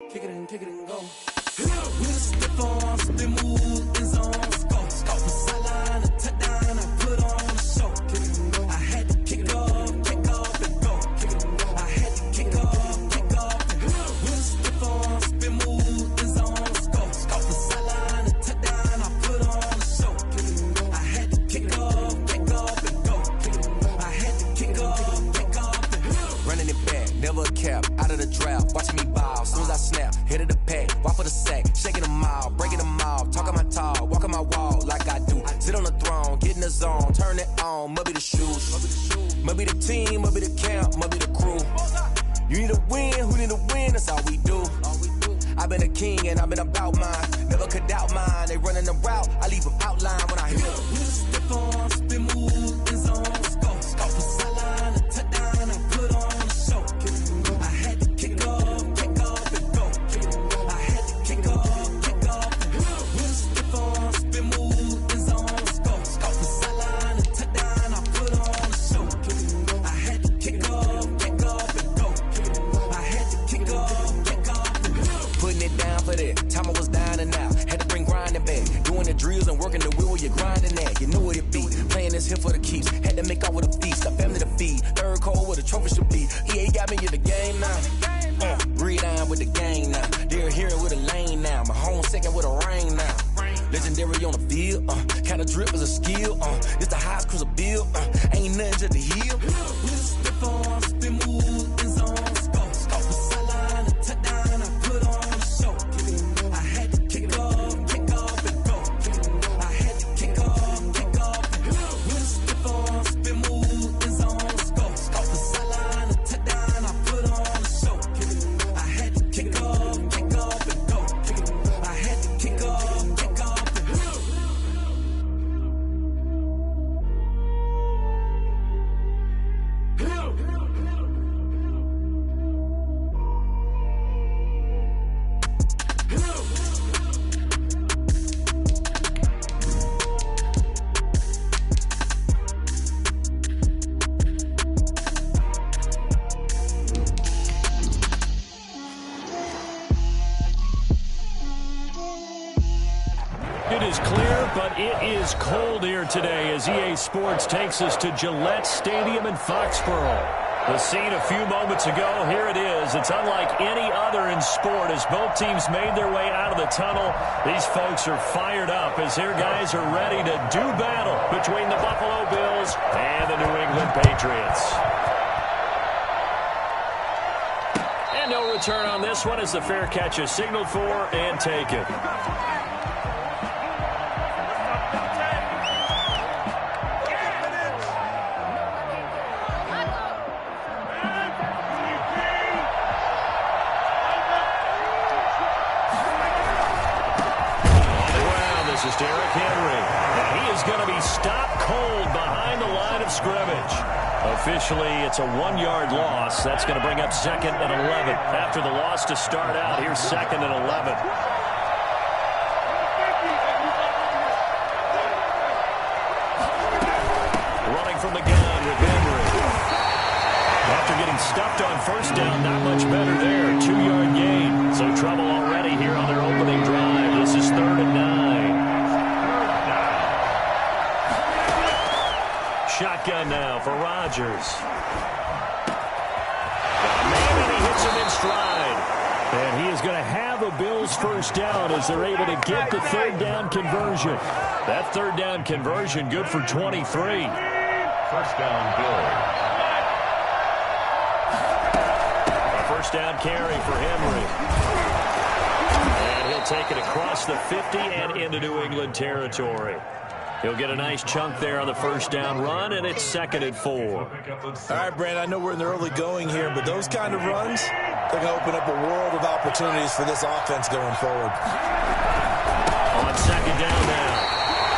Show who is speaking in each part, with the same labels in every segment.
Speaker 1: Kick it and go. With a stiff arm, spin move in zones, go. From sideline to touchdown, I put on a show. Kick it and go. I had to kick off and go. Kick it and go. I had to kick off and go. With a stiff arm, spin move in zones, go. From sideline to touchdown, I put on a show. Kick it and go. I had to kick off and go. Kick it and go. I had to kick off and go.
Speaker 2: Running it back, never a cap, out of the draft, watching me ball, soon as I snap, hit of the pack, walk for the sack, shaking them all, breaking them off, talking my talk, walking my wall like I do, sit on the throne, get in the zone, turn it on, must be the shoes, must be the team, must be the camp, must be the crew, you need a win, who need a win, that's all we do, I've been a king and I've been about mine, never could doubt mine, they running the route, I leave them outline when I hit them.
Speaker 1: With a stiff arm, spin move in zones, go. From sideline to touchdown, I put on a show. Kick it and go. I had to kick off and go. Kick it and go. I had to kick off and go. With a stiff arm, spin move in zones, go. From sideline to touchdown, I put on a show. Kick it and go. I had to kick off and go. Kick it and go. I had to kick off and go.
Speaker 2: Putting it down for that, time I was down and out, had to bring grinding back, doing the drills and working the wheel where you're grinding at, you know what it be, playing this here for the keeps, had to make out with a feast, a family to feed, third cold where the trophy should be, EA got me in the game now, breathe on with the game now, they're here with a lane now, my home second with a rain now, legendary on the field, kind of drip is a skill, it's the highest cruiser bill, ain't nothing just to heal.
Speaker 1: With a stiff arm, spin move in zones, go. From sideline to touchdown, I put on a show. Kick it and go. I had to kick off and go. Kick it and go. I had to kick off and go. With a stiff arm, spin move in zones, go. From sideline to touchdown, I put on a show. Kick it and go. I had to kick off and go. Kick it and go. I had to kick off and go.
Speaker 3: It is clear, but it is cold here today as EA Sports takes us to Gillette Stadium in Foxborough. The scene a few moments ago, here it is. It's unlike any other in sport as both teams made their way out of the tunnel. These folks are fired up as their guys are ready to do battle between the Buffalo Bills and the New England Patriots. And no return on this one as the fair catch is signaled for and taken. This is Derrick Henry, and he is going to be stopped cold behind the line of scrimmage. Officially, it's a 1-yard loss. That's going to bring up 2nd and 11. After the loss to start out, here's 2nd and 11. Running from the gun with Henry. After getting stuffed on first down, not much better there. 2-yard gain. So trouble already here on their opening drive. This is 3rd and 9. Shotgun now for Rodgers. And he hits him in stride. And he is going to have a Bills first down as they're able to get the third down conversion. That third down conversion good for 23.
Speaker 4: First down, Bills.
Speaker 3: A first down carry for Henry. And he'll take it across the 50 and into New England territory. He'll get a nice chunk there on the first down run, and it's 2nd and 4.
Speaker 5: All right, Brand, I know we're in the early going here, but those kind of runs, they're going to open up a world of opportunities for this offense going forward.
Speaker 3: On 2nd down now,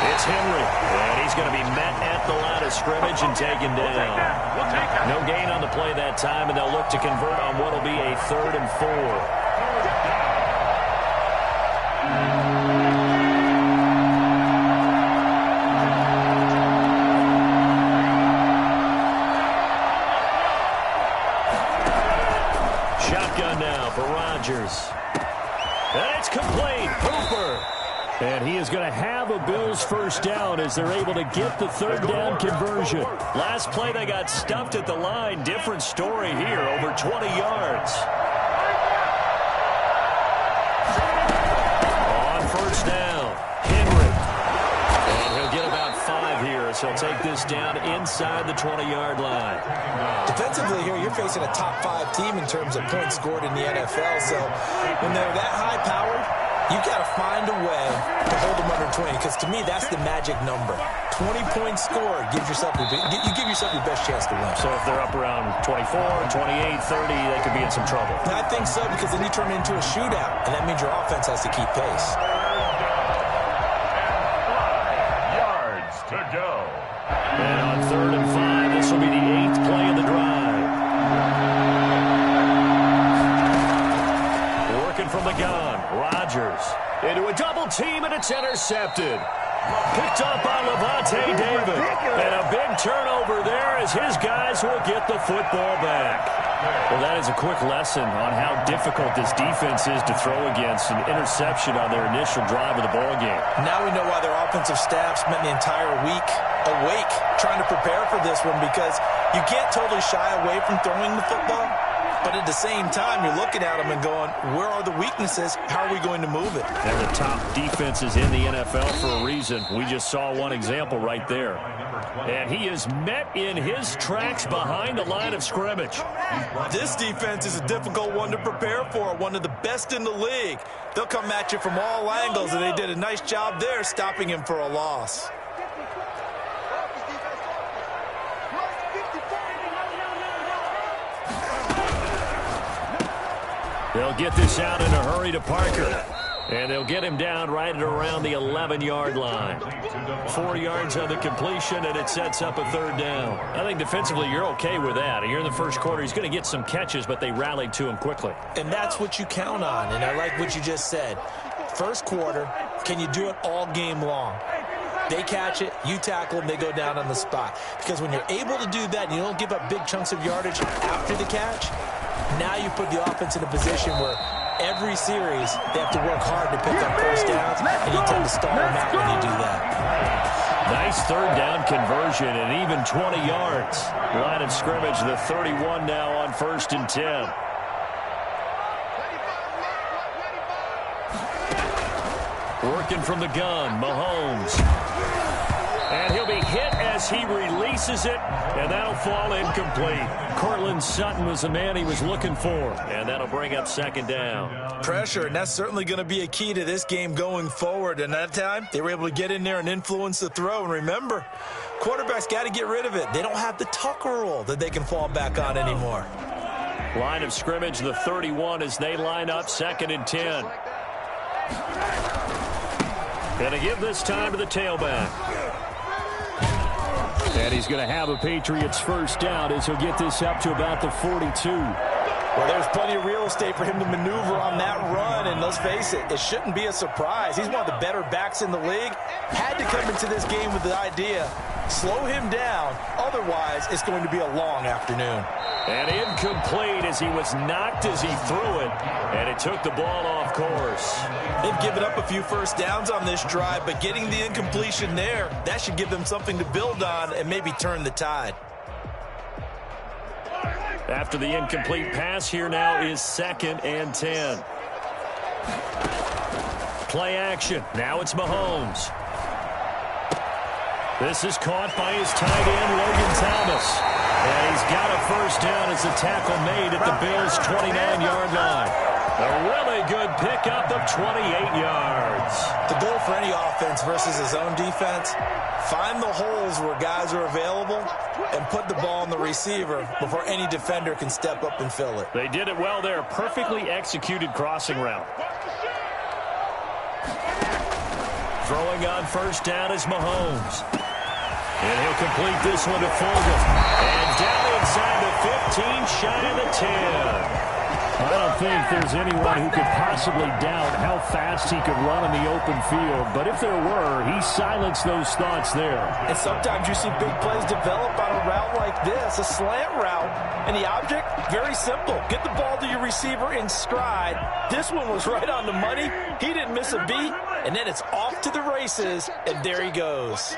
Speaker 3: it's Henry, and he's going to be met at the line of scrimmage and taken down. No gain on the play that time, and they'll look to convert on what will be a 3rd and 4. Shotgun now for Rodgers. And it's complete. Hooper. And he is going to have a Bills first down as they're able to get the third down conversion. Last play, they got stuffed at the line. Different story here, over 20 yards. On first down, Henry. And he'll get about 5 here as he'll take this down inside the 20-yard line.
Speaker 5: Defensively here, you're facing a top 5 team in terms of points scored in the NFL. So when they're that high-powered, you've got to find a way to hold them under 20, because to me, that's the magic number. 20 points scored gives yourself you give yourself your best chance to win.
Speaker 3: So if they're up around 24, 28, 30, they could be in some trouble.
Speaker 5: I think so, because then you turn it into a shootout, and that means your offense has to keep pace.
Speaker 4: Yards to go.
Speaker 3: And on 3rd and 5, this will be the 8th play of the drive. Working from the gun, Rodgers into a double team, and it's intercepted. Picked up by Levante David. And a big turnover there as his guys will get the football back. Well, that is a quick lesson on how difficult this defense is to throw against. An interception on their initial drive of the ball game.
Speaker 5: Now we know why their offensive staff spent the entire week awake trying to prepare for this one, because you can't totally shy away from throwing the football. But at the same time, you're looking at them and going, where are the weaknesses? How are we going to move it?
Speaker 3: And the top defenses in the NFL for a reason. We just saw one example right there. And he is met in his tracks behind the line of scrimmage.
Speaker 5: This defense is a difficult one to prepare for, one of the best in the league. They'll come at you from all angles, and they did a nice job there stopping him for a loss.
Speaker 3: They'll get this out in a hurry to Parker. And they'll get him down right at around the 11-yard line. 4 yards on the completion, and it sets up a third down. I think defensively you're okay with that. Here in the first quarter, he's going to get some catches, but they rallied to him quickly.
Speaker 5: And that's what you count on, and I like what you just said. First quarter, can you do it all game long? They catch it, you tackle them, they go down on the spot. Because when you're able to do that and you don't give up big chunks of yardage after the catch, now you put the offense in a position where every series they have to work hard to pick up first downs, and you tend to stall them out when you do that.
Speaker 3: Nice third down conversion and even 20 yards. Line of scrimmage, the 31 now on 1st and 10. Working from the gun, Mahomes. And he'll be hit as he releases it, and that'll fall incomplete. Cortland Sutton was the man he was looking for, and that'll bring up 2nd down.
Speaker 5: Pressure, and that's certainly going to be a key to this game going forward. And that time, they were able to get in there and influence the throw. And remember, quarterbacks got to get rid of it. They don't have the Tucker rule that they can fall back on anymore.
Speaker 3: Line of scrimmage, the 31 as they line up 2nd and 10. Going to give this time to the tailback. And he's going to have a Patriots first down as he'll get this up to about the 42.
Speaker 5: Well, there's plenty of real estate for him to maneuver on that run, and let's face it, it shouldn't be a surprise. He's one of the better backs in the league. Had to come into this game with the idea, slow him down, otherwise it's going to be a long afternoon.
Speaker 3: And incomplete as he was knocked as he threw it, and it took the ball off course.
Speaker 5: They've given up a few first downs on this drive, but getting the incompletion there, that should give them something to build on and maybe turn the tide.
Speaker 3: After the incomplete pass, here now is 2nd and 10. Play action. Now it's Mahomes. This is caught by his tight end, Logan Thomas. And he's got a first down as the tackle made at the Bills' 29-yard line. A really good pickup of 28 yards.
Speaker 5: The goal for any offense versus his own defense, find the holes where guys are available and put the ball on the receiver before any defender can step up and fill it.
Speaker 3: They did it well there. Perfectly executed crossing route. Throwing on first down is Mahomes. And he'll complete this one to Fulgham. And down inside the 15, shy of the 10. I don't think there's anyone who could possibly doubt how fast he could run in the open field. But if there were, he silenced those thoughts there.
Speaker 5: And sometimes you see big plays develop on a route like this, a slant route. And the object, very simple. Get the ball to your receiver in stride. This one was right on the money. He didn't miss a beat. And then it's off to the races, and there he goes.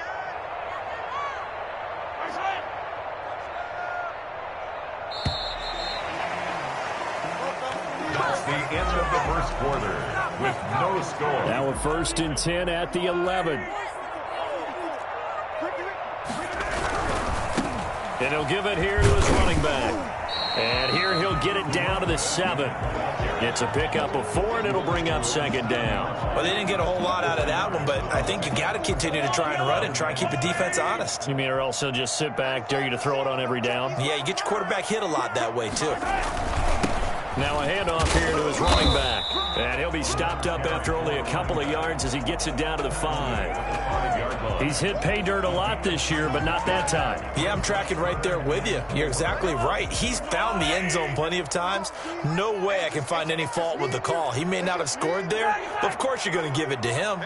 Speaker 4: That's the end of the first quarter with no score.
Speaker 3: Now a 1st and 10 at the 11. And he'll give it here to his running back. And here he'll get it down to the 7. It's a pickup of 4, and it'll bring up 2nd down.
Speaker 5: Well, they didn't get a whole lot out of that one, but I think you got to continue to try and run and try and keep the defense honest.
Speaker 3: You mean or else he'll just sit back, dare you to throw it on every down?
Speaker 5: Yeah, you get your quarterback hit a lot that way, too.
Speaker 3: Now a handoff here to his running back. And he'll be stopped up after only a couple of yards as he gets it down to the 5. He's hit pay dirt a lot this year, but not that time.
Speaker 5: Yeah, I'm tracking right there with you. You're exactly right. He's found the end zone plenty of times. No way I can find any fault with the call. He may not have scored there, but of course you're going to give it to him.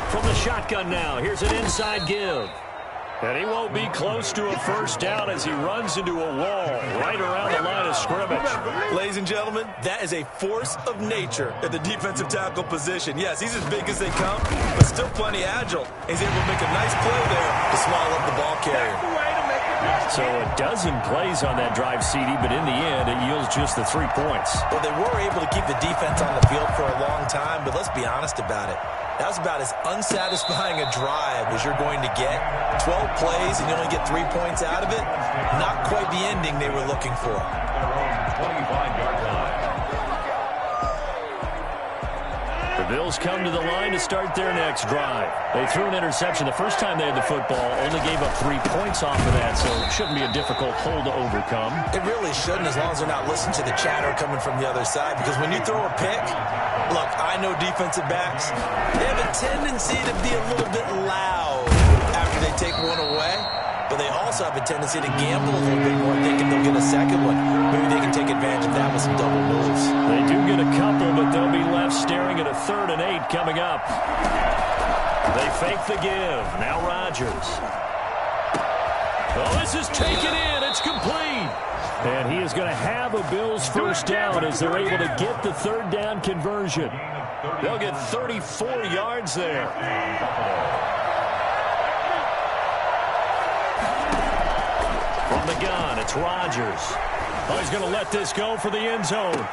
Speaker 3: From the shotgun now, here's an inside give. And he won't be close to a 1st down as he runs into a wall right around the line of scrimmage.
Speaker 5: Ladies and gentlemen, that is a force of nature at the defensive tackle position. Yes, he's as big as they come, but still plenty agile. He's able to make a nice play there to swallow up the ball carrier.
Speaker 3: So a dozen plays on that drive, CD, but in the end, it yields just the 3 points.
Speaker 5: Well, they were able to keep the defense on the field for a long time, but let's be honest about it. That was about as unsatisfying a drive as you're going to get. 12 plays and you only get 3 points out of it. Not quite the ending they were looking for.
Speaker 4: 25-yard line.
Speaker 3: The Bills come to the line to start their next drive. They threw an interception the first time they had the football, only gave up 3 points off of that, so it shouldn't be a difficult hole to overcome.
Speaker 5: It really shouldn't, as long as they're not listening to the chatter coming from the other side, because when you throw a pick, look, I know defensive backs, they have a tendency to be a little bit loud after they take one away, but they also have a tendency to gamble a little bit more, thinking they'll get a second one. Maybe they can take advantage of that with some double moves.
Speaker 3: They do get a couple, but they'll be left staring at a 3rd and 8 coming up. They fake the give. Now Rodgers. Oh, this is taken in. It's complete. And he is going to have a Bills 1st down as they're able to get the 3rd down conversion. They'll get 34 yards there. From the gun, it's Rodgers. Oh, he's going to let this go for the end zone.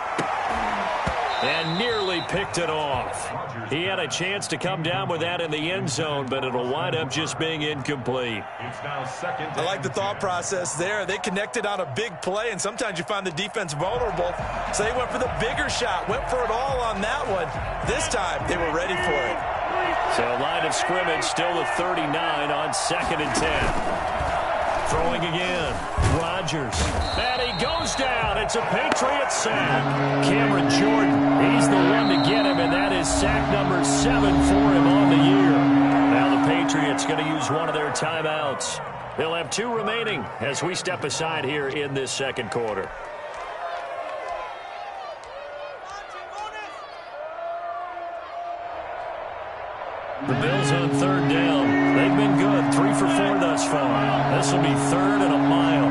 Speaker 3: And nearly picked it off. He had a chance to come down with that in the end zone, but it'll wind up just being incomplete.
Speaker 4: It's now 2nd.
Speaker 5: I like the thought process there. They connected on a big play, and sometimes you find the defense vulnerable. So they went for the bigger shot, went for it all on that one. This time, they were ready for it.
Speaker 3: So line of scrimmage still the 39 on 2nd and 10. Throwing again. Rodgers. And he goes down. It's a Patriot sack. Cameron Jordan, he's the one to get him, and that is sack number 7 for him on the year. Now the Patriots going to use one of their timeouts. They'll have 2 remaining as we step aside here in this 2nd quarter. The Bills on 3rd down. They've been good, 3 for 4 thus far. This will be 3rd and a mile.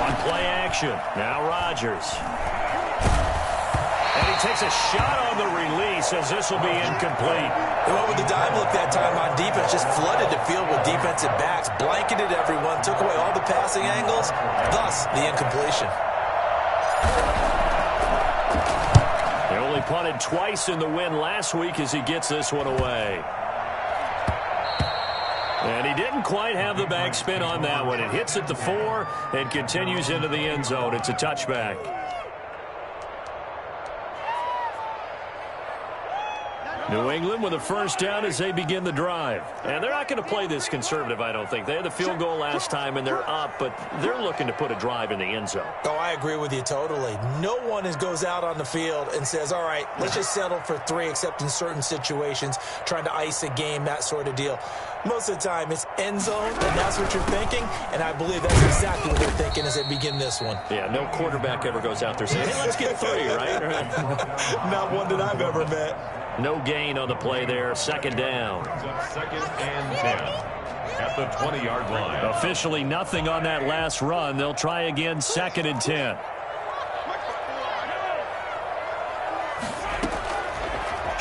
Speaker 3: On play action, now Rodgers. And he takes a shot on the release as this will be incomplete.
Speaker 5: They went with the dime look that time on defense, just flooded the field with defensive backs, blanketed everyone, took away all the passing angles, thus the incompletion.
Speaker 3: They only punted twice in the win last week as he gets this one away. And he didn't quite have the backspin on that one. It hits at the 4 and continues into the end zone. It's a touchback. New England with a first down as they begin the drive. And they're not going to play this conservative, I don't think. They had the field goal last time, and they're up, but they're looking to put a drive in the end zone.
Speaker 5: Oh, I agree with you totally. No one goes out on the field and says, all right, let's just settle for 3, except in certain situations, trying to ice a game, that sort of deal. Most of the time, it's end zone, and that's what you're thinking, and I believe that's exactly what they're thinking as they begin this one.
Speaker 3: Yeah, no quarterback ever goes out there saying, hey, let's get 3, right?
Speaker 5: Not one that I've ever met.
Speaker 3: No gain on the play there. Second down.
Speaker 4: Second and 10 at the 20-yard line.
Speaker 3: Officially nothing on that last run. They'll try again, second and 10.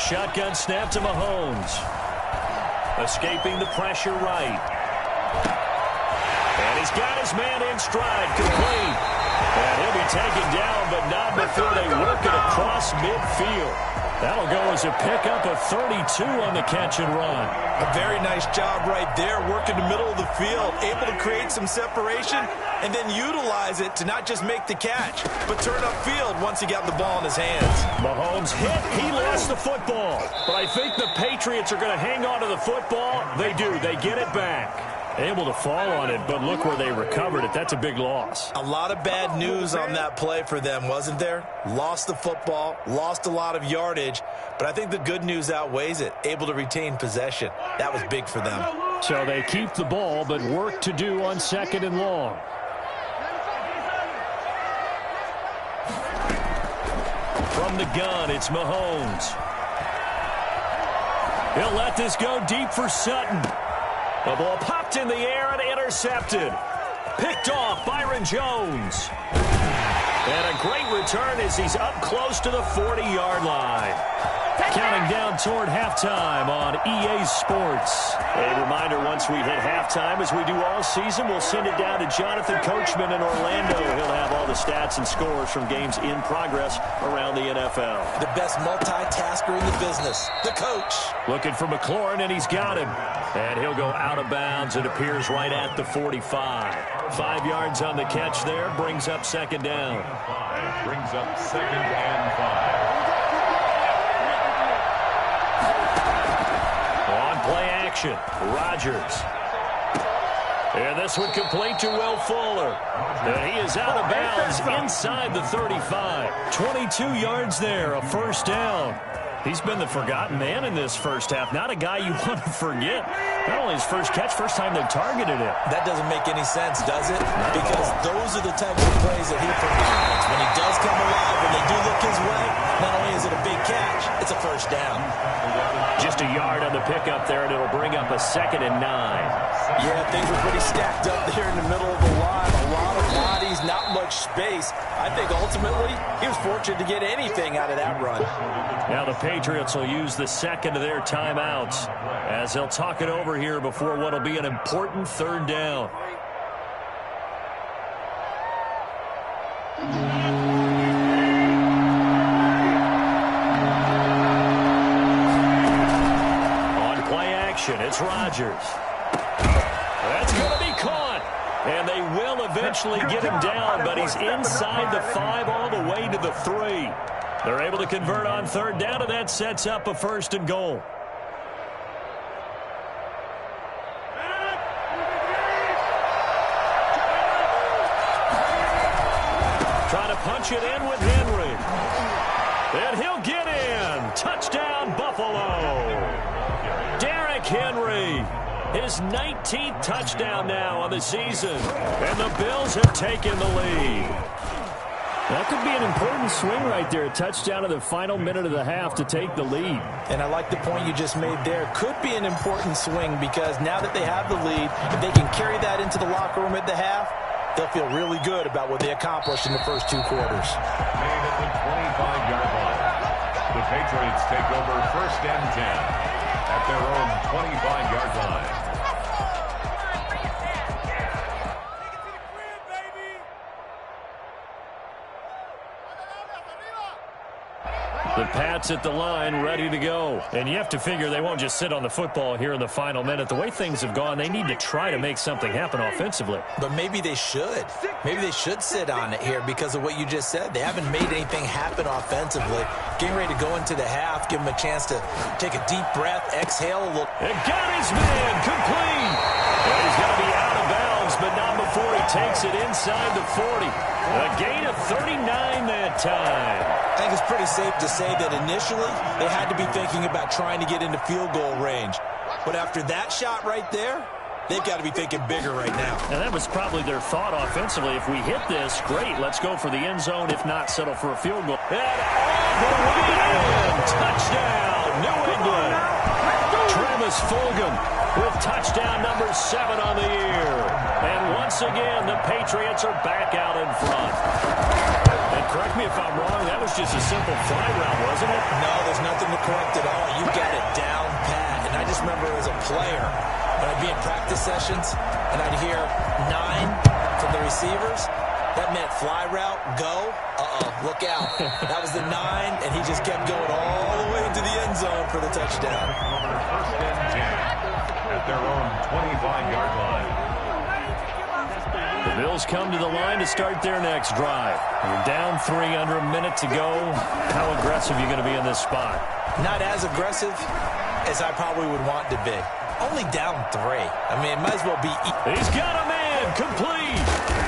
Speaker 3: Shotgun snap to Mahomes. Escaping the pressure right. And he's got his man in stride, complete. And he'll be taken down, but not before they work it across midfield. That'll go as a pickup of 32 on the catch and run.
Speaker 5: A very nice job right there, working the middle of the field, able to create some separation, and then utilize it to not just make the catch, but turn upfield once he got the ball in his hands.
Speaker 3: Mahomes hit. He lost the football. But I think the Patriots are going to hang on to the football. They do. They get it back. Able to fall on it, but look where they recovered it. That's a big loss.
Speaker 5: A lot of bad news on that play for them, wasn't there? Lost the football, lost a lot of yardage, but I think the good news outweighs it. Able to retain possession. That was big for them.
Speaker 3: So they keep the ball, but work to do on second and long. From the gun, it's Mahomes. He'll let this go deep for Sutton. The ball popped in the air and intercepted. Picked off Byron Jones. And a great return as he's up close to the 40-yard line. Counting down toward halftime on EA Sports. A reminder, once we hit halftime, as we do all season, we'll send it down to Jonathan Coachman in Orlando. He'll have all the stats and scores from games in progress around the NFL.
Speaker 5: The best multitasker in the business, the coach.
Speaker 3: Looking for McLaurin, and he's got him. And he'll go out of bounds. It appears right at the 45. 5 yards on the catch there. Brings up second down.
Speaker 4: Brings up second and 5.
Speaker 3: On play action, Rodgers. And this one complete to Will Fuller. And he is out of bounds inside the 35. 22 yards there, a first down. He's been the forgotten man in this first half. Not a guy you want to forget. Not only his first catch, first time they've targeted him.
Speaker 5: That doesn't make any sense, does it? Because those are the types of plays that he provides. When he does come alive, when they do look his way, not only is it a big catch, it's a first down.
Speaker 3: Just a yard on the pickup there, and it'll bring up a second and 9.
Speaker 5: Yeah, things were pretty stacked up there in the middle of the line. A lot of bodies, not much space. I think ultimately he was fortunate to get anything out of that run.
Speaker 3: Now the Patriots will use the second of their timeouts as they'll talk it over here before what will be an important third down. On play action, it's Rodgers. That's going to be caught. And they will eventually get him down, but he's inside the 5 all the way to the 3. They're able to convert on third down, and that sets up a first and goal. Trying to punch it in with Henry. And he'll get in. Touchdown, Buffalo. Derrick Henry. His 19th touchdown now on the season. And the Bills have taken the lead. That could be an important swing right there. A touchdown in the final minute of the half to take the lead.
Speaker 5: And I like the point you just made there. Could be an important swing because now that they have the lead, if they can carry that into the locker room at the half, they'll feel really good about what they accomplished in the first 2 quarters.
Speaker 4: Made at the 25-yard line. The Patriots take over first and 10 at their own 25-yard line.
Speaker 3: The Pats at the line, ready to go. And you have to figure they won't just sit on the football here in the final minute. The way things have gone, they need to try to make something happen offensively.
Speaker 5: But maybe they should. Maybe they should sit on it here because of what you just said. They haven't made anything happen offensively. Getting ready to go into the half, give them a chance to take a deep breath, exhale a little.
Speaker 3: And got his man, complete. And he's going to be out of bounds, but not before he takes it inside the 40. A gain of 39 that time.
Speaker 5: I think it's pretty safe to say that initially they had to be thinking about trying to get into field goal range. But after that shot right there, they've got to be thinking bigger right now.
Speaker 3: And that was probably their thought offensively. If we hit this, great, let's go for the end zone. If not, settle for a field goal. And all the way in. Touchdown, New England. Travis Fulgham with touchdown number 7 on the year. And once again, the Patriots are back out in front. And correct me if I'm wrong, that was just a simple fly route, wasn't it?
Speaker 5: No, there's nothing to correct at all. You got it down pat. And I just remember as a player, when I'd be in practice sessions, and I'd hear 9 from the receivers, that meant fly route, go, look out. That was the 9, and he just kept going all the way into the end zone for the touchdown.
Speaker 4: First and 10 at their own 25-yard line.
Speaker 3: The Bills come to the line to start their next drive. You're down 3 under a minute to go. How aggressive are you going to be in this spot?
Speaker 5: Not as aggressive as I probably would want to be. Only down 3. I mean, it might as well be.
Speaker 3: He's got a man, complete.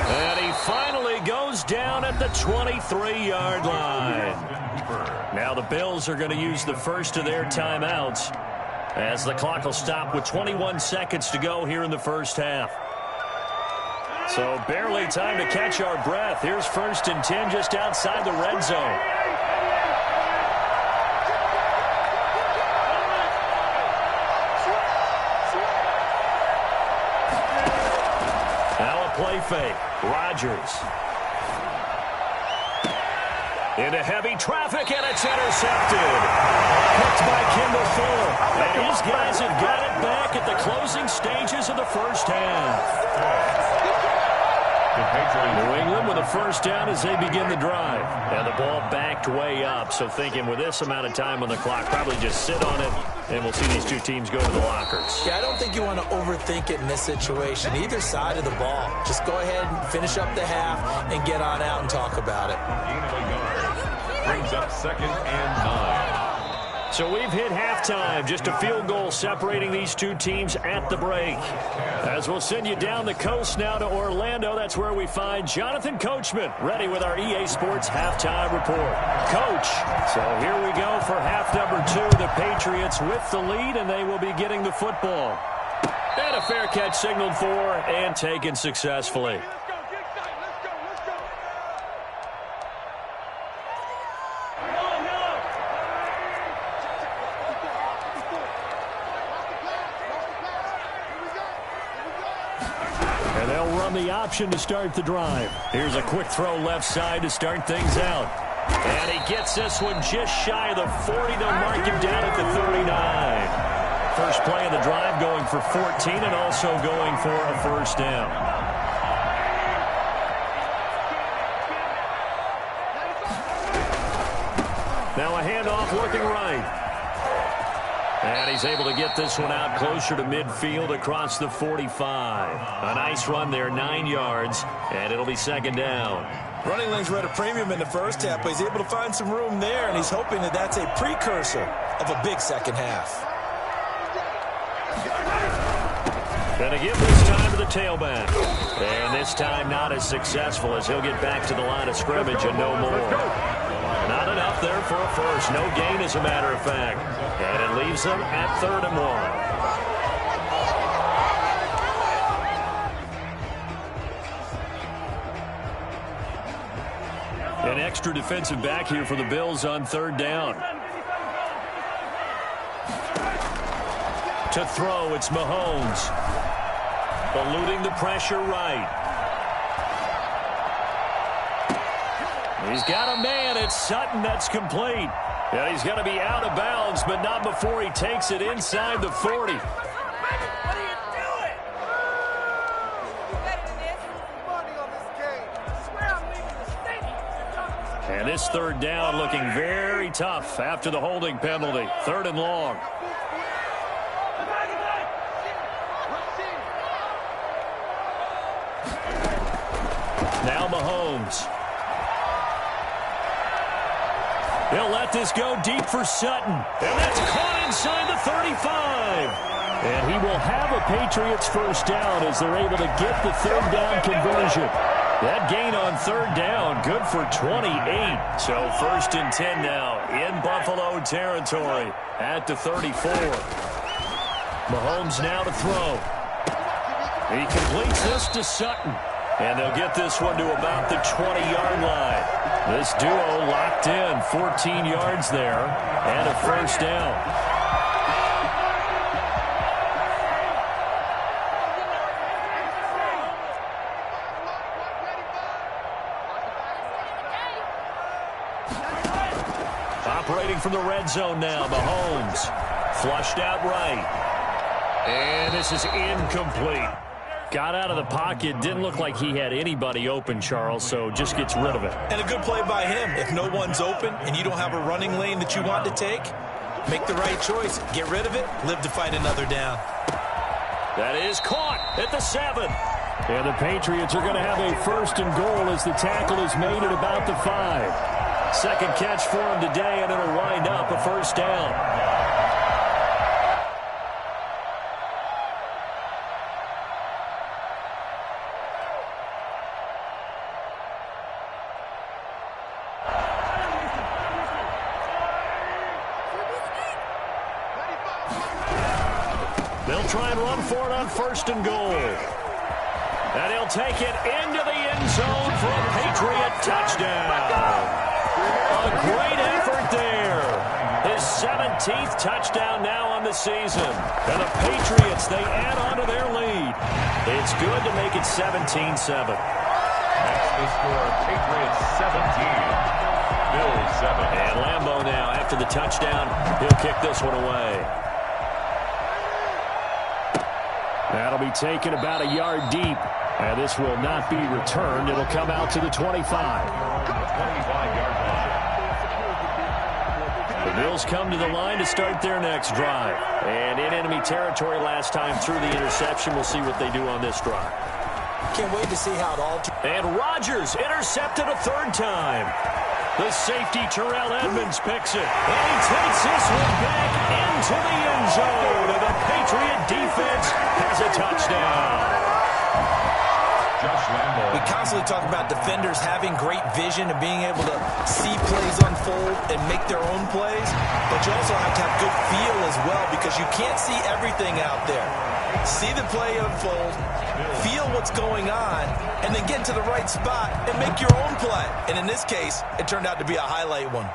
Speaker 3: And he finally goes down at the 23-yard line. Now the Bills are going to use the first of their timeouts as the clock will stop with 21 seconds to go here in the first half. So barely time to catch our breath. Here's 1st and 10 just outside the red zone. Now a play fake. Rodgers. Into heavy traffic, and it's intercepted. Picked by Kendall Fuller. And his guys have got it back at the closing stages of the first half. New England with a first down as they begin the drive. And the ball backed way up, so thinking with this amount of time on the clock, probably just sit on it, and we'll see these two teams go to the lockers.
Speaker 5: Yeah, I don't think you want to overthink it in this situation. Either side of the ball. Just go ahead and finish up the half and get on out and talk about it.
Speaker 4: Gain of a yard. Brings up 2nd and 9.
Speaker 3: So we've hit halftime. Just a field goal separating these two teams at the break. As we'll send you down the coast now to Orlando, that's where we find Jonathan Coachman, ready with our EA Sports halftime report. Coach, so here we go for half number 2. The Patriots with the lead, and they will be getting the football. And a fair catch signaled for and taken successfully. The option to start the drive. Here's a quick throw left side to start things out. And he gets this one just shy of the 40. They'll mark him down at the 39. First play of the drive going for 14 and also going for a first down. Now a handoff looking right. And he's able to get this one out closer to midfield across the 45. A nice run there, 9 yards, and it'll be 2nd down.
Speaker 5: Running lanes were at a premium in the first half, but he's able to find some room there, and he's hoping that that's a precursor of a big second half.
Speaker 3: Gonna give this time to the tailback. And this time not as successful as he'll get back to the line of scrimmage and no more. Not enough there for a first. No gain, as a matter of fact. And it leaves them at 3rd and 1. An extra defensive back here for the Bills on 3rd down. To throw, it's Mahomes. Eluding the pressure right. He's got a man. It's Sutton. That's complete. And he's going to be out of bounds, but not before he takes it inside the 40. And And this third down looking very tough after the holding penalty. 3rd and long. Now Mahomes. He'll let this go deep for Sutton. And that's caught inside the 35. And he will have a Patriots first down as they're able to get the 3rd down conversion. That gain on 3rd down, good for 28. So 1st and 10 now in Buffalo territory at the 34. Mahomes now to throw. He completes this to Sutton. And they'll get this one to about the 20-yard line. This duo locked in, 14 yards there, and a first down. Operating from the red zone now, Mahomes. Flushed out right. And this is incomplete. Got out of the pocket, didn't look like he had anybody open, Charles, so just gets rid of it.
Speaker 5: And a good play by him. If no one's open and you don't have a running lane that you want to take, make the right choice. Get rid of it, live to fight another down.
Speaker 3: That is caught at the 7. And the Patriots are going to have a 1st and goal as the tackle is made at about the 5. Second catch for him today, and it'll wind up a first down. They'll try and run for it on 1st and goal. And he'll take it into the end zone for a Patriot touchdown. A great effort there. His 17th touchdown now on the season. And the Patriots, they add on to their lead. It's good to make it 17-7.
Speaker 4: That's the score. Patriots 17. Bills 7.
Speaker 3: And Lambeau now, after the touchdown, he'll kick this one away. That'll be taken about a yard deep. And this will not be returned. It'll come out to the 25.
Speaker 4: 25-yard line.
Speaker 3: The Bills come to the line to start their next drive. And in enemy territory last time through the interception. We'll see what they do on this drive.
Speaker 5: Can't wait to see how it all turns.
Speaker 3: And Rodgers intercepted a 3rd time. The safety, Terrell Edmonds, picks it. And he takes this one back into the end zone. And the Patriot defense has a touchdown.
Speaker 5: We constantly talk about defenders having great vision and being able to see plays unfold and make their own plays. But you also have to have good feel as well because you can't see everything out there. See the play unfold, feel what's going on, and then get to the right spot and make your own play. And in this case, it turned out to be a highlight one.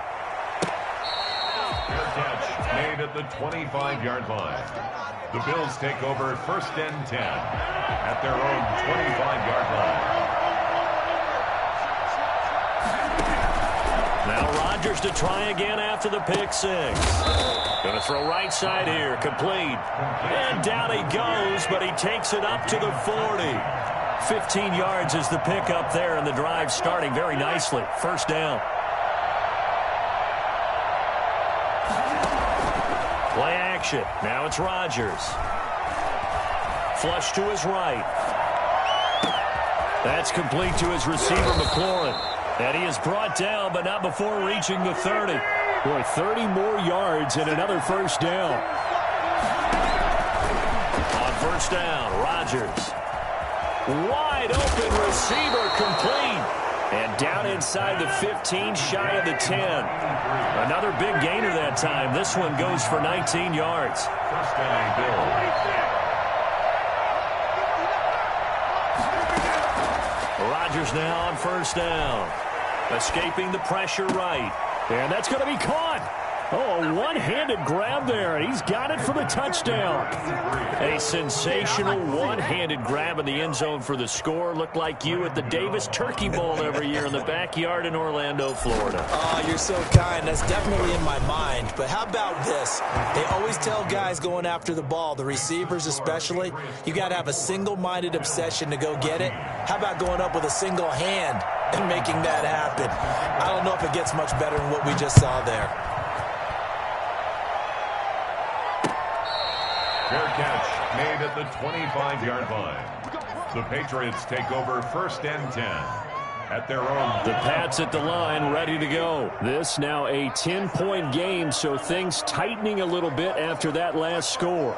Speaker 4: Fair catch made at the 25-yard line. The Bills take over 1st and 10 at their own 25-yard line.
Speaker 3: Now Rodgers to try again after the pick 6. Going to throw right side here, complete. And down he goes, but he takes it up to the 40. 15 yards is the pickup there, and the drive starting very nicely. First down. Play action. Now it's Rodgers. Flush to his right. That's complete to his receiver, McLaurin. And he is brought down, but not before reaching the 30. Boy, 30 more yards and another first down. On first down, Rodgers. Wide open receiver, complete. And down inside the 15, shy of the 10. Another big gainer that time. This one goes for 19 yards.
Speaker 4: First down, Bills.
Speaker 3: Rodgers now on first down. Escaping the pressure right. And that's going to be caught. Oh, a one-handed grab there. He's got it for the touchdown. A sensational one-handed grab in the end zone for the score. Looked like you at the Davis Turkey Bowl every year in the backyard in Orlando, Florida.
Speaker 5: Oh, you're so kind. That's definitely in my mind. But how about this? They always tell guys going after the ball, the receivers especially, you got to have a single-minded obsession to go get it. How about going up with a single hand and making that happen. I don't know if it gets much better than what we just saw there.
Speaker 4: Fair catch made at the 25-yard line. The Patriots take over 1st and 10 at their own.
Speaker 3: The Pats at the line, ready to go. This now a 10-point game, so things tightening a little bit after that last score.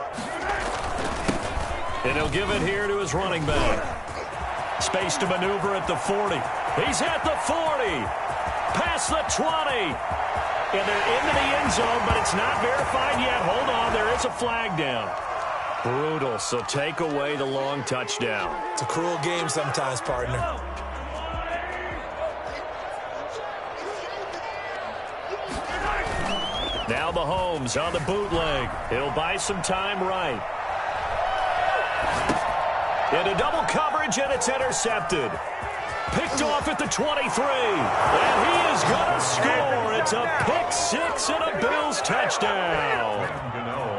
Speaker 3: And he'll give it here to his running back. Space to maneuver at the 40. He's at the 40. Past the 20. And they're into the end zone, but it's not verified yet. Hold on, there is a flag down. Brutal, so take away the long touchdown.
Speaker 5: It's a cruel game sometimes, partner.
Speaker 3: Now Mahomes on the bootleg. He'll buy some time right. Into double coverage, and it's intercepted. Picked off at the 23. And he is going to score. It's a pick six and a Bills touchdown.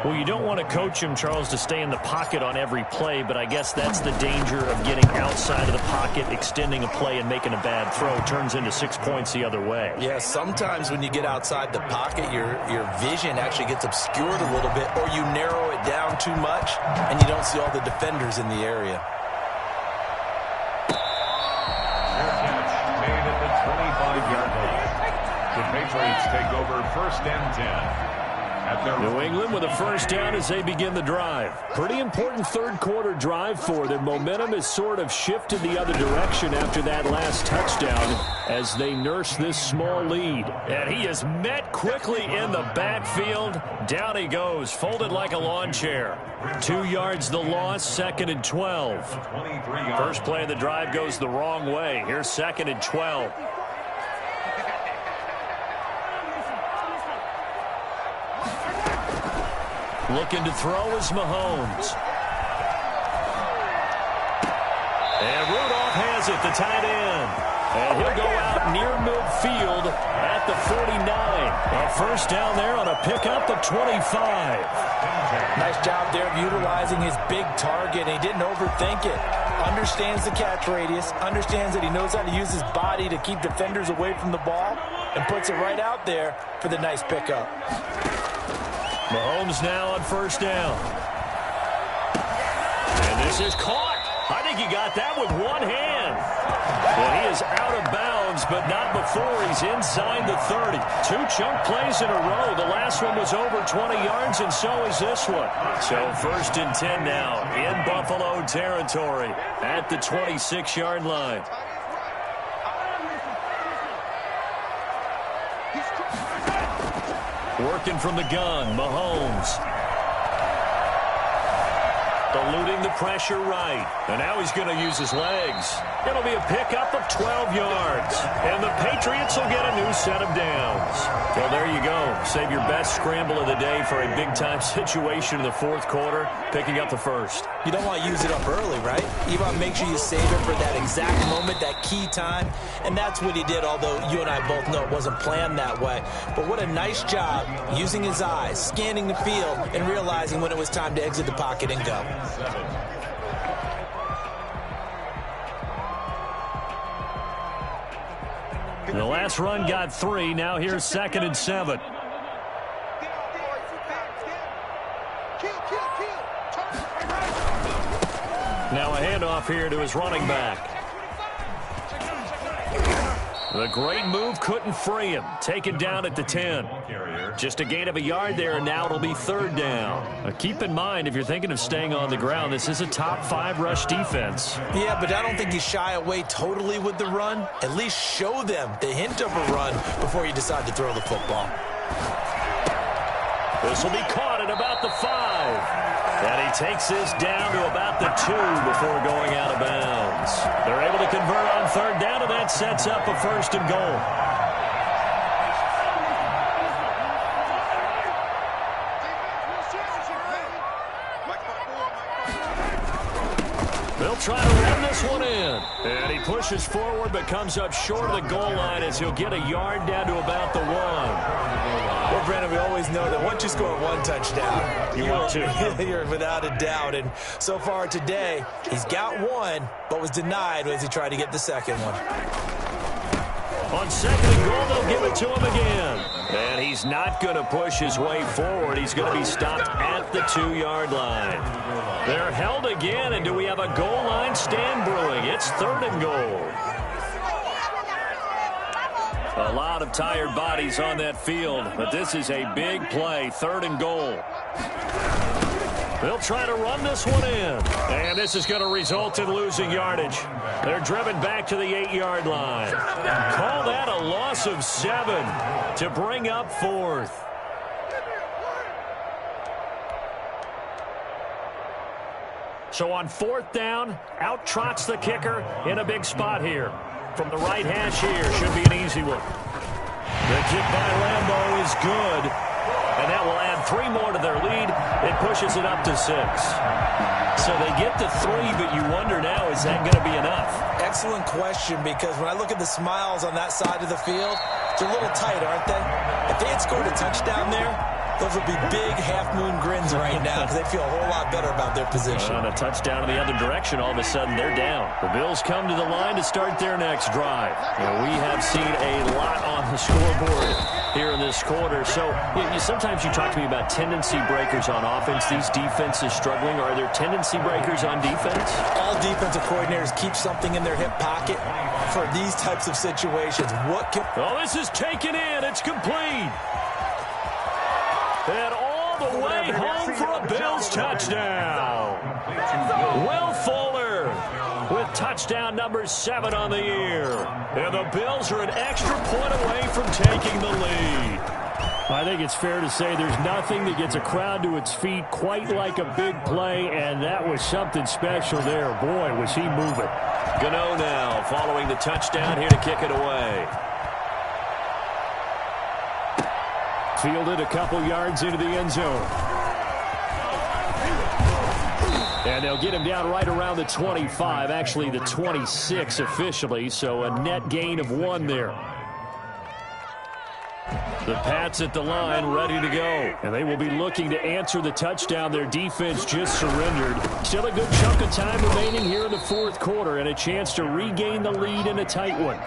Speaker 3: Well, you don't want to coach him, Charles, to stay in the pocket on every play, but I guess that's the danger of getting outside of the pocket, extending a play, and making a bad throw. Turns into 6 points the other way.
Speaker 5: Yeah, sometimes when you get outside the pocket, your vision actually gets obscured a little bit, or you narrow it down too much, and you don't see all the defenders in the area.
Speaker 4: Made at the 25-yard line. The Patriots take over 1st and 10.
Speaker 3: New England with a first down as they begin the drive. Pretty important third-quarter drive for them. Momentum has sort of shifted the other direction after that last touchdown as they nurse this small lead. And he is met quickly in the backfield. Down he goes, folded like a lawn chair. 2 yards the loss, 2nd and 12. First play of the drive goes the wrong way. Here's 2nd and 12. Looking to throw is Mahomes. And Rudolph has it, the tight end. And he'll go out near midfield at the 49. A first down there on a pickup of 25.
Speaker 5: Nice job there of utilizing his big target. He didn't overthink it. Understands the catch radius. Understands that he knows how to use his body to keep defenders away from the ball. And puts it right out there for the nice pickup.
Speaker 3: Mahomes now on first down. And this is caught. I think he got that with one hand. And he is out of bounds, but not before he's inside the 30. 2 chunk plays in a row. The last one was over 20 yards, and so is this one. So 1st and 10 now in Buffalo territory at the 26-yard line. Working from the gun, Mahomes. Eluding the pressure right. And now he's going to use his legs. It'll be a pickup of 12 yards. And the Patriots will get a new set of downs. Well, there you go. Save your best scramble of the day for a big-time situation in the 4th quarter, picking up the first.
Speaker 5: You don't want to use it up early, right? You want to make sure you save it for that exact moment, that key time. And that's what he did, although you and I both know it wasn't planned that way. But what a nice job using his eyes, scanning the field, and realizing when it was time to exit the pocket and go.
Speaker 3: The last run got 3. Now here's 2nd and 7. Now a handoff here to his running back. The great move couldn't free him. Taken down at the 10. Just a gain of a yard there, and now it'll be 3rd down. Keep in mind, if you're thinking of staying on the ground, this is a top 5 rush defense.
Speaker 5: Yeah, but I don't think you shy away totally with the run. At least show them the hint of a run before you decide to throw the football.
Speaker 3: This will be caught at about the 5. And he takes this down to about the 2 before going out of bounds. They're able to convert on 3rd down, and that sets up a 1st and goal. They'll try to run this one in. And he pushes forward but comes up short of the goal line as he'll get a yard down to about the 1.
Speaker 5: Well, Brandon, we always know that once you score 1 touchdown,
Speaker 3: you want 2.
Speaker 5: You're without a doubt. And so far today, he's got 1, but was denied as he tried to get the 2nd one.
Speaker 3: On second and goal, they'll give it to him again. And he's not going to push his way forward. He's going to be stopped at the 2-yard line. They're held again, and do we have a goal line stand brewing? It's third and goal. A lot of tired bodies on that field, but this is a big play, third and goal. They'll try to run this one in. And this is going to result in losing yardage. They're driven back to the 8-yard line. Call that a loss of 7 to bring up fourth. So on fourth down, out trots the kicker in a big spot here. From the right hash here, should be an easy one. The kick by Lambeau is good, and that will add 3 more to their lead. It pushes it up to 6. So they get to 3, but you wonder now, is that going to be enough?
Speaker 5: Excellent question, because when I look at the smiles on that side of the field, they're a little tight, aren't they? If they had scored a touchdown there, those would be big half-moon grins right now because they feel a whole lot better about their position.
Speaker 3: On a touchdown in the other direction, all of a sudden they're down. The Bills come to the line to start their next drive. We have seen a lot on the scoreboard here in this quarter. So sometimes you talk to me about tendency breakers on offense. These defenses struggling. Are there tendency breakers on defense?
Speaker 5: All defensive coordinators keep something in their hip pocket for these types of situations.
Speaker 3: Oh, this is taken in. It's complete. And all the way home for a Bills touchdown. Will Fuller with touchdown number 7 on the year. And the Bills are an extra point away from taking the lead. I think it's fair to say there's nothing that gets a crowd to its feet quite like a big play, and that was something special there. Boy, was he moving. Gano now following the touchdown here to kick it away. Fielded a couple yards into the end zone. And they'll get him down right around the 25, actually the 26 officially, so a net gain of 1 there. The Pats at the line ready to go. And they will be looking to answer the touchdown. Their defense just surrendered. Still a good chunk of time remaining here in the fourth quarter and a chance to regain the lead in a tight one.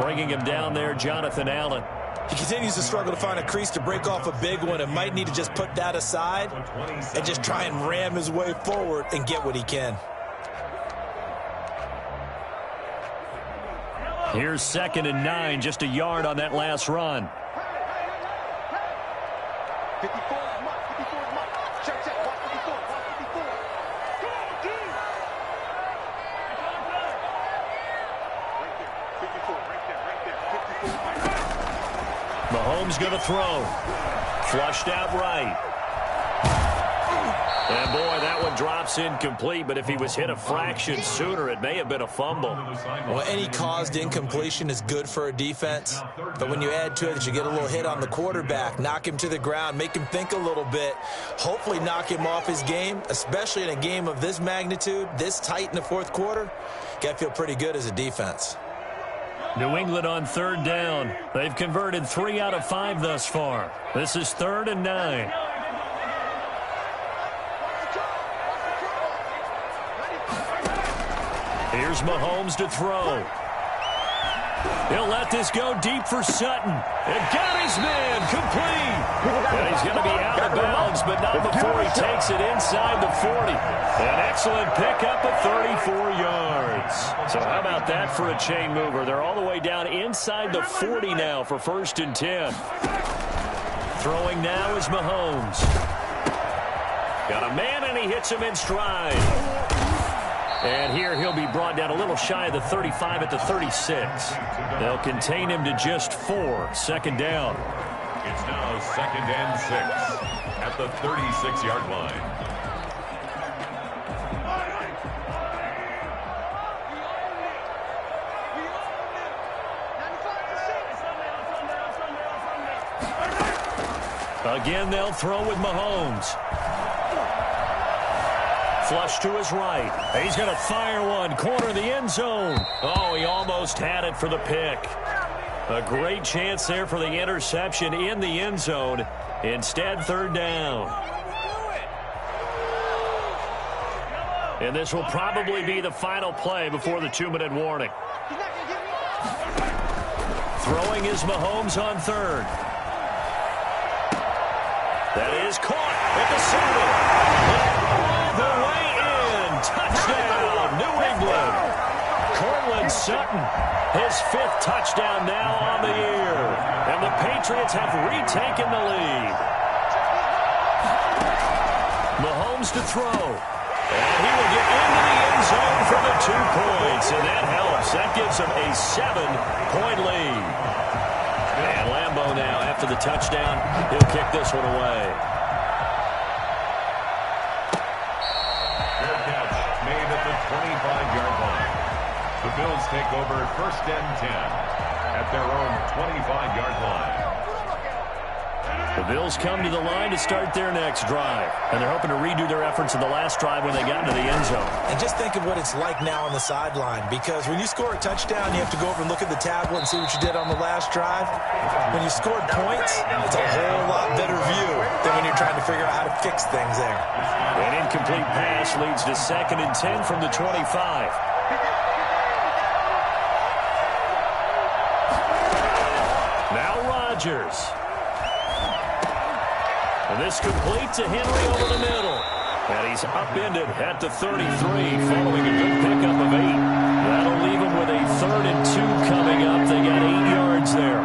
Speaker 3: Bringing him down there, Jonathan Allen.
Speaker 5: He continues to struggle to find a crease to break off a big one and might need to just put that aside and just try and ram his way forward and get what he can.
Speaker 3: Here's 2nd and 9, just a yard on that last run.
Speaker 6: 54 is Mike. 54 is Mike. Check, check. Watch 54. Watch 54. Come on, dude. Right there. 54. Right there. Right there. 54.
Speaker 3: Mahomes going to throw. Flushed out right. And, boy, that one drops incomplete, but if he was hit a fraction sooner, it may have been a fumble.
Speaker 5: Well, any caused incompletion is good for a defense, but when you add to it that you get a little hit on the quarterback, knock him to the ground, make him think a little bit, hopefully knock him off his game, especially in a game of this magnitude, this tight in the fourth quarter, got to feel pretty good as a defense.
Speaker 3: New England on 3rd down. They've converted 3 out of 5 thus far. This is 3rd and 9. Here's Mahomes to throw. He'll let this go deep for Sutton. And got his man complete. And he's going to be out of bounds, but not before he takes it inside the 40. An excellent pickup of 34 yards. So how about that for a chain mover? They're all the way down inside the 40 now for 1st and 10. Throwing now is Mahomes. Got a man, and he hits him in stride. And here he'll be brought down a little shy of the 35 at the 36. They'll contain him to just 4. 2nd down.
Speaker 4: It's now 2nd and 6 at the 36-yard line.
Speaker 3: Again, they'll throw with Mahomes. Flush to his right. He's going to fire one. Corner of the end zone. Oh, he almost had it for the pick. A great chance there for the interception in the end zone. Instead, 3rd down. And this will probably be the final play before the 2-minute warning. Throwing is Mahomes on third. That is caught at the 7. All the way in. Touchdown, New England. Courtland Sutton, his 5th touchdown now on the year. And the Patriots have retaken the lead. Mahomes to throw. And he will get into the end zone for the 2 points. And that helps. That gives him a 7-point lead. And Lambeau now, after the touchdown, he'll kick this one away.
Speaker 4: Fair catch made at the 25-yard line. The Bills take over 1st and 10 at their own 25-yard line.
Speaker 3: The Bills come to the line to start their next drive. And they're hoping to redo their efforts in the last drive when they got into the end zone.
Speaker 5: And just think of what it's like now on the sideline. Because when you score a touchdown, you have to go over and look at the tablet and see what you did on the last drive. When you scored points, it's a whole lot better view than when you're trying to figure out how to fix things there.
Speaker 3: An incomplete pass leads to 2nd and 10 from the 25. Now Rodgers. And this complete to Henry over the middle. And he's upended at the 33 following a good pickup of 8. That'll leave him with a 3rd and 2 coming up. They got 8 yards there.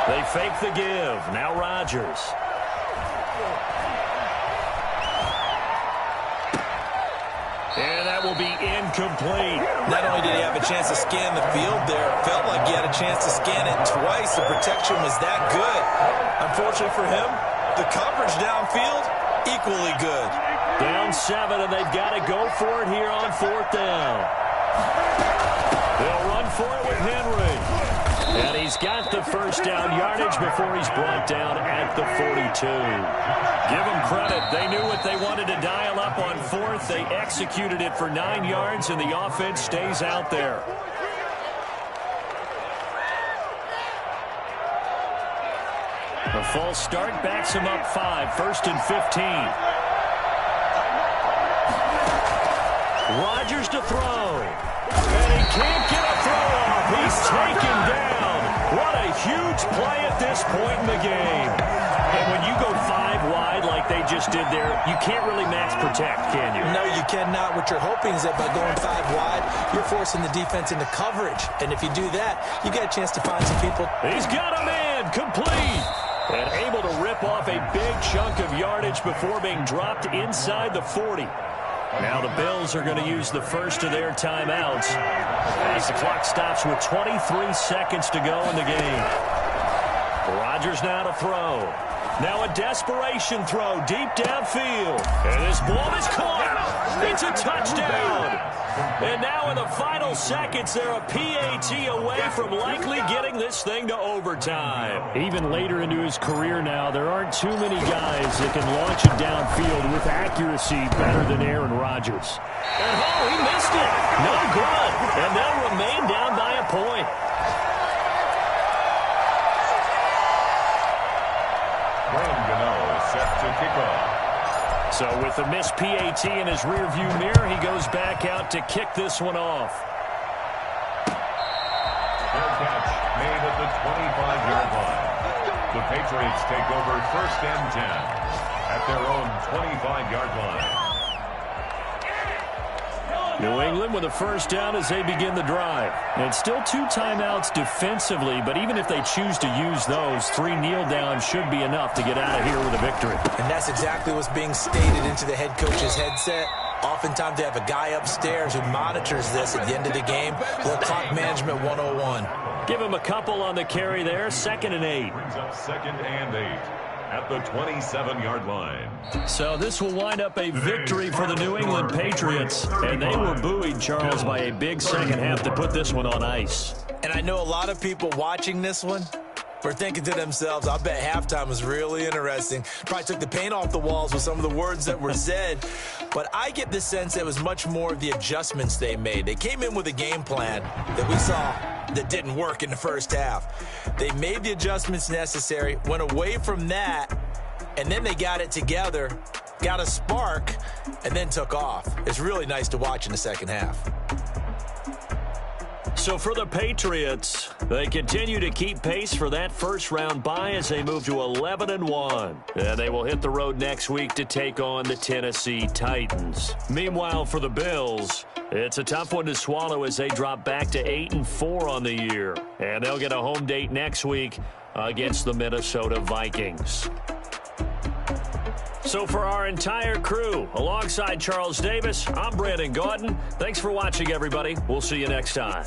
Speaker 3: They fake the give. Now Rodgers. And that will be incomplete.
Speaker 5: Not only did he have a chance to scan the field there, it felt like he had a chance to scan it twice. The protection was that good. Unfortunately for him, the coverage downfield, equally good.
Speaker 3: Down 7, and they've got to go for it here on 4th down. They'll run for it with Henry. And he's got the 1st down yardage before he's brought down at the 42. Give them credit. They knew what they wanted to dial up on 4th. They executed it for 9 yards, and the offense stays out there. A false start backs him up 5, 1st and 15. Rodgers to throw. And he can't get a throw off. He's taken down. What a huge play at this point in the game. And when you go 5 wide like they just did there, you can't really max protect, can you?
Speaker 5: No, you cannot. What you're hoping is that by going 5 wide, you're forcing the defense into coverage. And if you do that, you get a chance to find some people.
Speaker 3: He's got him in. Complete. And able to rip off a big chunk of yardage before being dropped inside the 40. Now the Bills are going to use the first of their timeouts as the clock stops with 23 seconds to go in the game. Rodgers now to throw. Now a desperation throw deep downfield. And this ball is caught. It's a touchdown. And now in the final seconds, they're a PAT away from likely getting this thing to overtime. Even later into his career now, there aren't too many guys that can launch it downfield with accuracy better than Aaron Rodgers. And oh, he missed it. No good. And they'll remain down by a point.
Speaker 4: Graham Gano is set to kick off.
Speaker 3: So with the missed PAT in his rearview mirror, he goes back out to kick this one off.
Speaker 4: Fair catch made at the 25-yard line. The Patriots take over 1st and 10 at their own 25-yard line.
Speaker 3: New England with a 1st down as they begin the drive. And still 2 timeouts defensively, but even if they choose to use those, 3 kneel downs should be enough to get out of here with a victory.
Speaker 5: And that's exactly what's being stated into the head coach's headset. Oftentimes they have a guy upstairs who monitors this at the end of the game. The clock management 101.
Speaker 3: Give him a couple on the carry there, 2nd and 8.
Speaker 4: Brings up 2nd and 8 at the 27-yard line.
Speaker 3: So this will wind up a victory for the New England Patriots. And they were buoyed, Charles, by a big second half to put this one on ice.
Speaker 5: And I know a lot of people watching this one were thinking to themselves, I bet halftime was really interesting. Probably took the paint off the walls with some of the words that were said. But I get the sense it was much more of the adjustments they made. They came in with a game plan that we saw that didn't work in the first half. They made the adjustments necessary, went away from that, and then they got it together got a spark, and then took off. It's really nice to watch in the second half.
Speaker 3: So for the Patriots, they continue to keep pace for that first-round bye as they move to 11-1. And they will hit the road next week to take on the Tennessee Titans. Meanwhile, for the Bills, it's a tough one to swallow as they drop back to 8-4 on the year. And they'll get a home date next week against the Minnesota Vikings. So for our entire crew, alongside Charles Davis, I'm Brandon Gaudin. Thanks for watching, everybody. We'll see you next time.